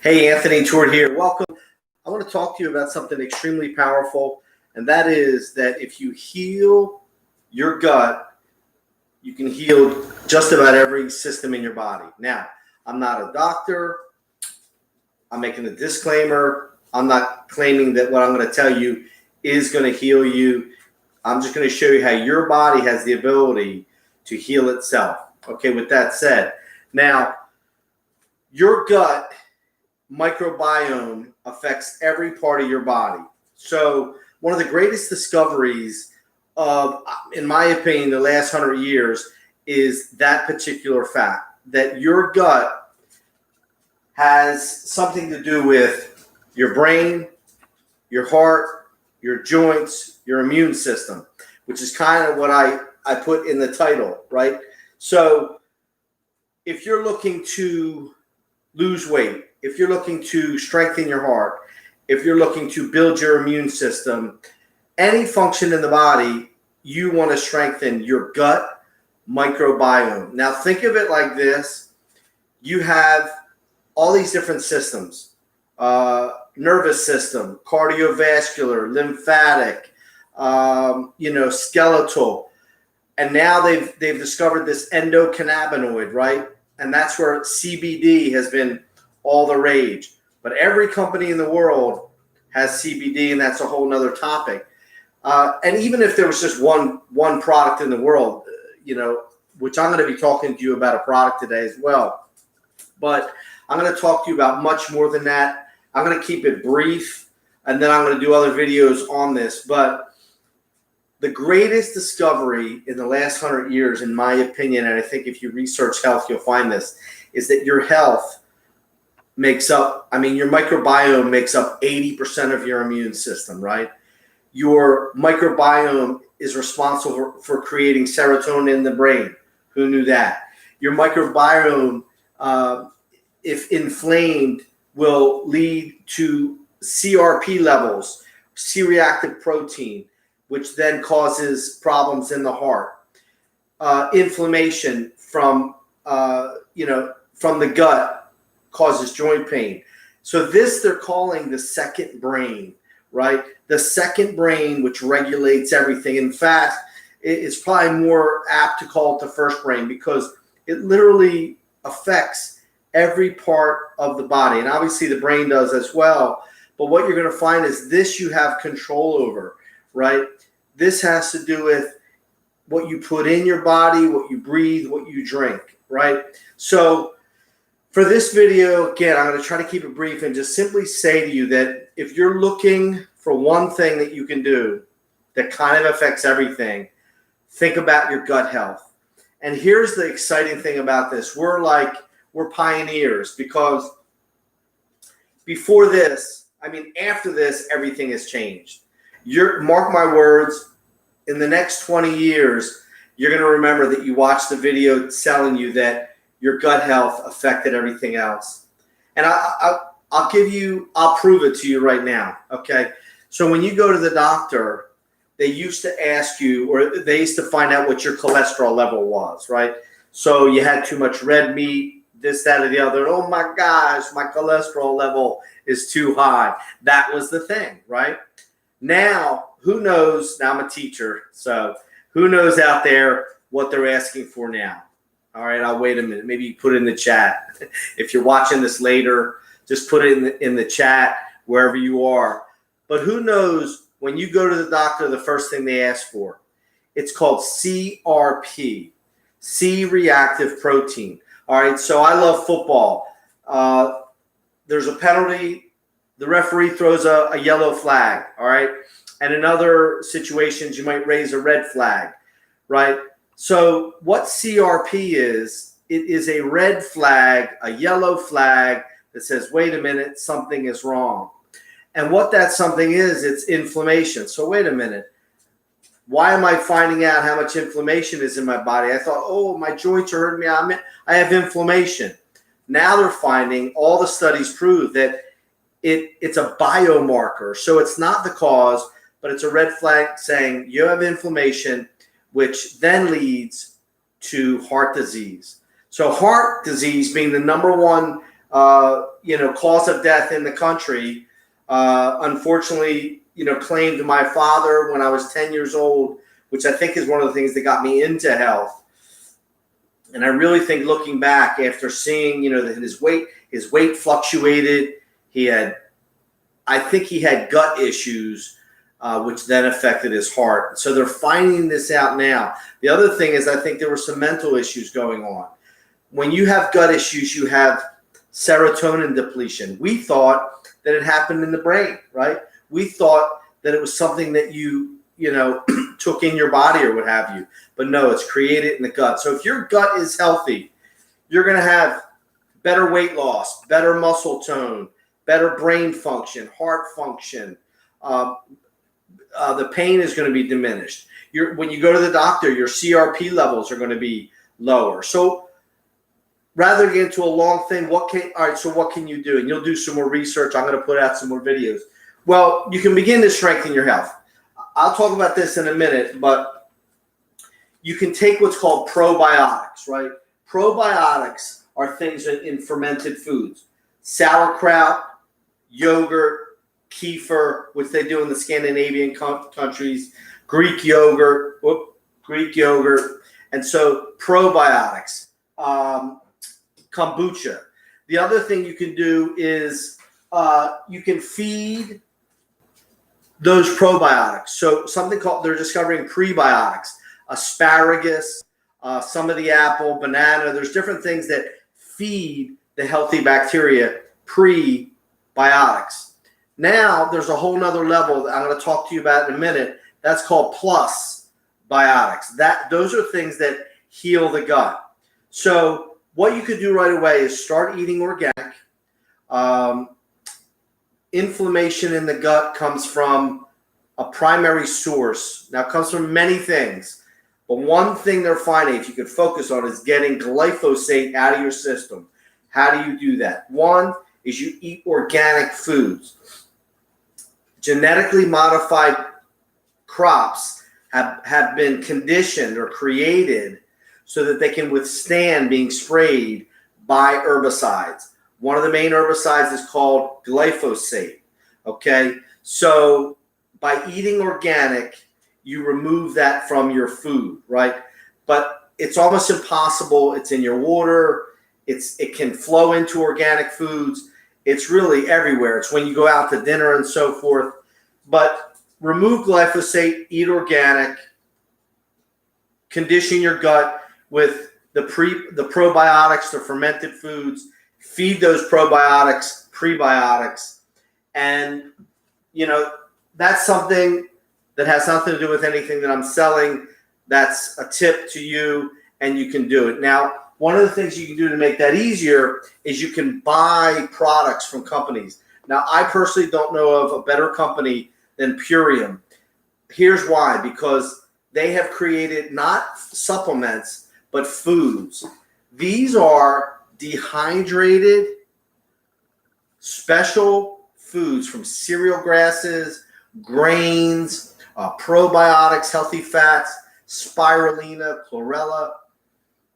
Hey, Anthony Tour here. Welcome. I want to talk to you about something extremely powerful, and that is that if you heal your gut, you can heal just about every system in your body. Now, I'm not a doctor. I'm making a disclaimer. I'm not claiming that what I'm going to tell you is going to heal you. I'm just going to show you how your body has the ability to heal itself. Okay, with that said, now, your gut microbiome affects every part of your body. So one of the greatest discoveries of, in my opinion, the last 100 years is that particular fact, that your gut has something to do with your brain, your heart, your joints, your immune system, which is kind of what I put in the title, right? So if you're looking to lose weight, if you're looking to strengthen your heart, if you're looking to build your immune system, any function in the body, you want to strengthen your gut microbiome. Now think of it like this. You have all these different systems, nervous system, cardiovascular, lymphatic, skeletal. And now they've discovered this endocannabinoid, right? And that's where CBD has been all the rage. But every company in the world has CBD, and that's a whole nother topic. And even if there was just one product in the world, which I'm going to be talking to you about a product today as well. But I'm going to talk to you about much more than that. I'm going to keep it brief, and then I'm going to do other videos on this. But the greatest discovery in the last 100 years, in my opinion, and I think if you research health, you'll find this, is that your health your microbiome makes up 80% of your immune system, right? Your microbiome is responsible for creating serotonin in the brain. Who knew that? Your microbiome, if inflamed, will lead to CRP levels, C-reactive protein, which then causes problems in the heart. Inflammation from the gut causes joint pain. So this they're calling the second brain, right? The second brain, which regulates everything. In fact, it's probably more apt to call it the first brain because it literally affects every part of the body. And obviously the brain does as well. But what you're going to find is this you have control over, right? This has to do with what you put in your body, what you breathe, what you drink, right? So for this video, again, I'm going to try to keep it brief and just simply say to you that if you're looking for one thing that you can do that kind of affects everything, think about your gut health. And here's the exciting thing about this. We're pioneers because after this, everything has changed. Mark my words, in the next 20 years, you're going to remember that you watched the video telling you that your gut health affected everything else. And I'll prove it to you right now, okay? So when you go to the doctor, they used to ask you, or they used to find out what your cholesterol level was, right? So you had too much red meat, this, that, or the other. Oh my gosh, my cholesterol level is too high. That was the thing, right? Now, who knows? Now I'm a teacher, so who knows out there what they're asking for now? All right, I'll wait a minute. Maybe you put it in the chat. If you're watching this later, just put it in the chat wherever you are. But who knows, when you go to the doctor, the first thing they ask for, it's called CRP, C-reactive protein. All right, so I love football. There's a penalty. The referee throws a yellow flag, all right? And in other situations, you might raise a red flag, right? So what CRP is, it is a red flag, a yellow flag that says, wait a minute, something is wrong. And what that something is, it's inflammation. So wait a minute. Why am I finding out how much inflammation is in my body? I thought, oh, my joints are hurting me. I have inflammation. Now they're finding, all the studies prove that it's a biomarker. So it's not the cause, but it's a red flag saying you have inflammation, which then leads to heart disease. So heart disease being the number one cause of death in the country. Unfortunately, claimed my father when I was 10 years old, which I think is one of the things that got me into health. And I really think, looking back after seeing, that his weight fluctuated. I think he had gut issues, which then affected his heart. So they're finding this out now. The other thing is, I think there were some mental issues going on. When you have gut issues, you have serotonin depletion. We thought that it happened in the brain, right? We thought that it was something that you took in your body or what have you. But no, it's created in the gut. So if your gut is healthy, you're going to have better weight loss, better muscle tone, better brain function, heart function. The pain is going to be diminished. When you go to the doctor, your CRP levels are going to be lower. So rather than get into a long thing, what can you do? And you'll do some more research. I'm going to put out some more videos. Well, you can begin to strengthen your health. I'll talk about this in a minute, but you can take what's called probiotics, right? Probiotics are things in fermented foods. Sauerkraut, yogurt, kefir, which they do in the Scandinavian countries, Greek yogurt. And so probiotics, kombucha. The other thing you can do is you can feed those probiotics. So they're discovering prebiotics, asparagus, some of the apple, banana. There's different things that feed the healthy bacteria, prebiotics. Now there's a whole nother level that I'm going to talk to you about in a minute. That's called plus biotics. Those are things that heal the gut. So what you could do right away is start eating organic. Inflammation in the gut comes from a primary source. Now, it comes from many things. But one thing they're finding, if you could focus on, is getting glyphosate out of your system. How do you do that? One is you eat organic foods. Genetically modified crops have been conditioned or created so that they can withstand being sprayed by herbicides. One of the main herbicides is called glyphosate. Okay, so by eating organic, you remove that from your food, right? But it's almost impossible. It's in your water. It can flow into organic foods. It's really everywhere. It's when you go out to dinner and so forth. But remove glyphosate, eat organic, condition your gut with the probiotics, the fermented foods. Feed those probiotics, prebiotics, and that's something that has nothing to do with anything that I'm selling. That's a tip to you, and you can do it. Now, one of the things you can do to make that easier is you can buy products from companies. Now, I personally don't know of a better company than Purium. Here's why: because they have created not supplements, but foods. These are dehydrated, special foods from cereal grasses, grains, probiotics, healthy fats, spirulina, chlorella.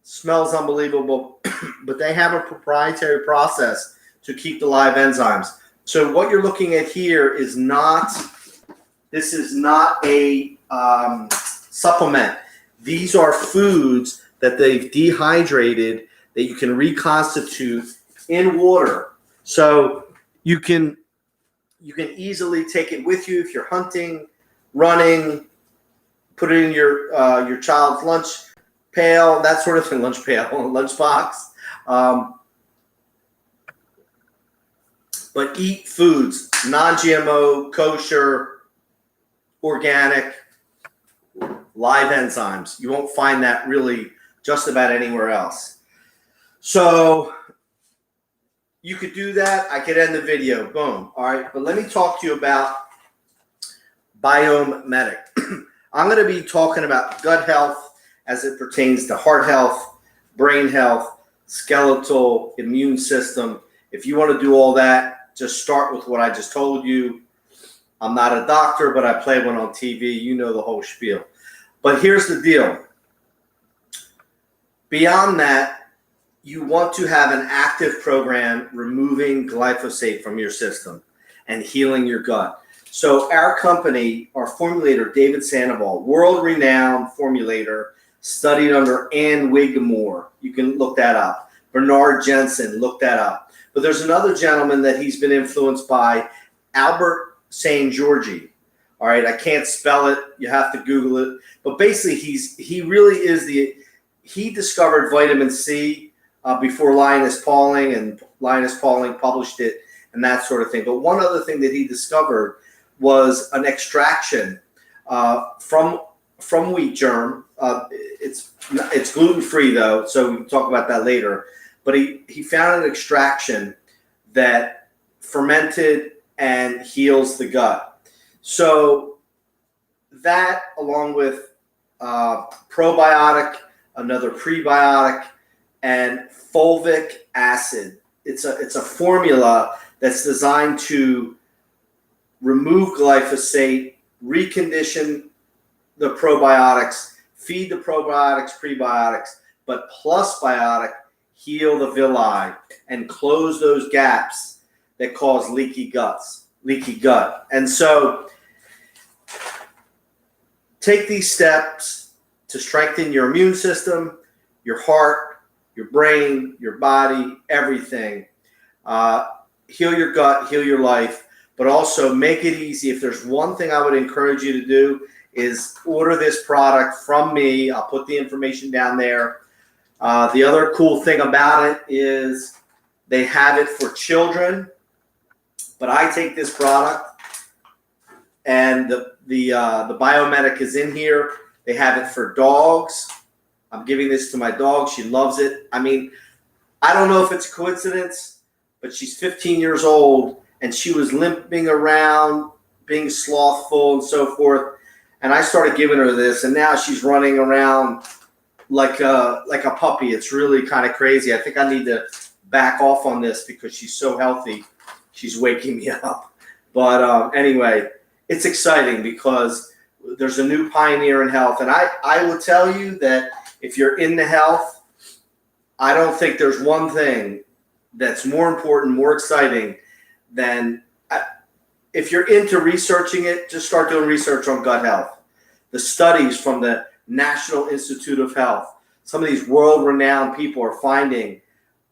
Smells unbelievable, but they have a proprietary process to keep the live enzymes. So what you're looking at here is not a supplement. These are foods that they've dehydrated that you can reconstitute in water. So you can easily take it with you if you're hunting, running, put it in your child's lunch pail, that sort of thing, lunch box. But eat foods, non-GMO, kosher, organic, live enzymes. You won't find that really just about anywhere else. So you could do that. I could end the video. Boom. All right. But let me talk to you about Biome Medic. I'm going to be talking about gut health as it pertains to heart health, brain health, skeletal, immune system. If you want to do all that, just start with what I just told you. I'm not a doctor, but I play one on TV. You know the whole spiel. But here's the deal. Beyond that, you want to have an active program removing glyphosate from your system and healing your gut. So our company, our formulator, David Sandoval, world-renowned formulator, studied under Ann Wigmore. You can look that up. Bernard Jensen, look that up. But there's another gentleman that he's been influenced by, Albert St. Georgi. All right, I can't spell it. You have to Google it. But basically, he discovered vitamin C before Linus Pauling, and Linus Pauling published it and that sort of thing. But one other thing that he discovered was an extraction from wheat germ. It's gluten-free though, so we can talk about that later. But he found an extraction that fermented and heals the gut. So that, along with probiotic, another prebiotic, and fulvic acid. It's a formula that's designed to remove glyphosate, recondition the probiotics, feed the probiotics, prebiotics, but plus biotic, heal the villi and close those gaps that cause leaky gut. And so take these steps to strengthen your immune system, your heart, your brain, your body, everything. Heal your gut, heal your life, but also make it easy. If there's one thing I would encourage you to do is order this product from me. I'll put the information down there. The other cool thing about it is they have it for children, but I take this product and the Biomedic is in here. They have it for dogs. I'm giving this to my dog. She loves it. I mean, I don't know if it's a coincidence, but she's 15 years old and she was limping around, being slothful and so forth. And I started giving her this, and now she's running around like a puppy. It's really kind of crazy. I think I need to back off on this because she's so healthy. She's waking me up. But anyway, it's exciting because there's a new pioneer in health. And I will tell you that if you're into health, I don't think there's one thing that's more important, more exciting than if you're into researching it, just start doing research on gut health. The studies from the National Institute of Health, some of these world-renowned people are finding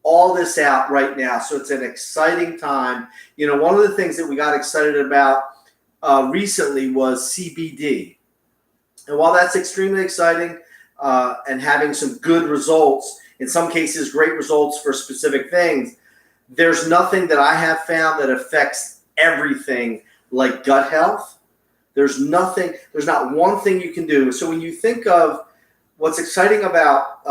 all this out right now. So it's an exciting time. You know, one of the things that we got excited about recently was CBD. And while that's extremely exciting and having some good results, in some cases great results for specific things, there's nothing that I have found that affects everything like gut health. There's not one thing you can do. So when you think of what's exciting about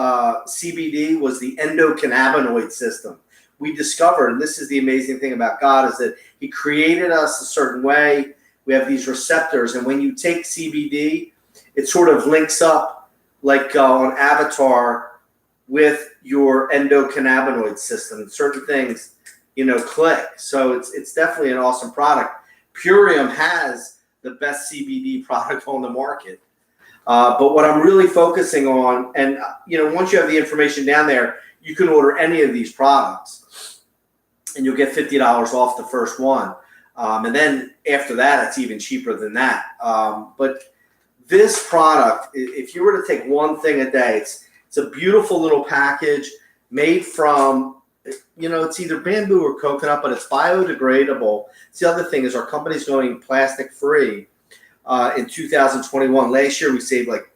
CBD was the endocannabinoid system. We discovered, and this is the amazing thing about God, is that he created us a certain way. We have these receptors, and when you take CBD, it sort of links up like on Avatar with your endocannabinoid system. Certain things, click. So it's definitely an awesome product. Purium has the best CBD product on the market. But what I'm really focusing on, and once you have the information down there, you can order any of these products, and you'll get $50 off the first one. And then after that, it's even cheaper than that. But this product, if you were to take one thing a day, it's a beautiful little package made from, it's either bamboo or coconut, but it's biodegradable. The other thing is our company's going plastic free in 2021. Last year, we saved like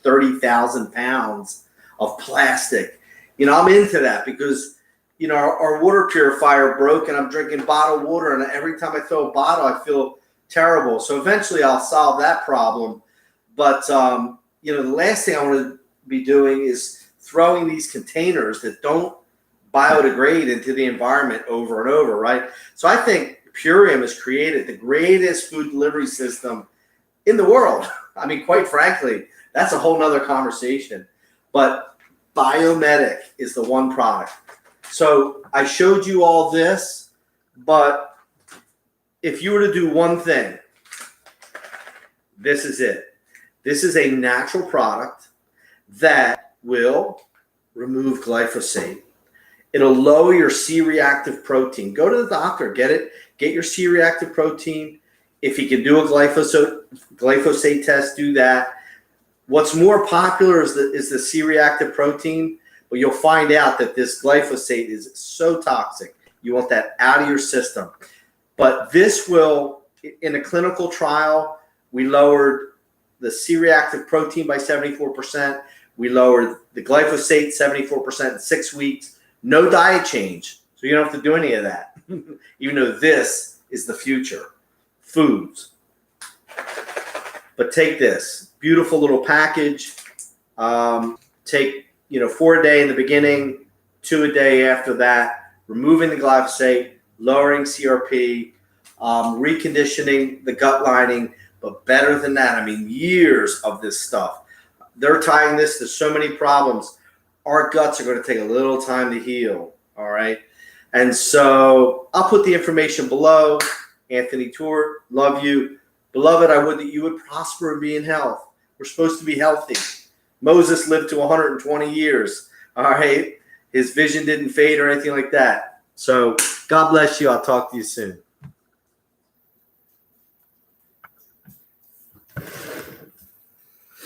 30,000 pounds of plastic. I'm into that because, our water purifier broke and I'm drinking bottled water. And every time I throw a bottle, I feel terrible. So eventually I'll solve that problem. But, the last thing I want to be doing is throwing these containers that don't biodegrade into the environment over and over, right? So I think Purium has created the greatest food delivery system in the world. I mean, quite frankly, that's a whole nother conversation. But Biomedic is the one product. So I showed you all this, but if you were to do one thing, this is it. This is a natural product that will remove glyphosate, It'll lower your C-reactive protein. Go to the doctor, get it. Get your C-reactive protein. If he can do a glyphosate test, do that. What's more popular is the C-reactive protein, but you'll find out that this glyphosate is so toxic. You want that out of your system. But this will, in a clinical trial, we lowered the C-reactive protein by 74%. We lowered the glyphosate 74% in 6 weeks. No diet change. So you don't have to do any of that, even though this is the future. Foods. But take this beautiful little package. Take 4 a day in the beginning, 2 a day after that, removing the glyphosate, lowering CRP, reconditioning the gut lining. But better than that, I mean, years of this stuff. They're tying this to so many problems. Our guts are going to take a little time to heal, all right? And so I'll put the information below. Anthony Tour, love you. Beloved, I would that you would prosper and be in health. We're supposed to be healthy. Moses lived to 120 years, all right? His vision didn't fade or anything like that. So God bless you. I'll talk to you soon.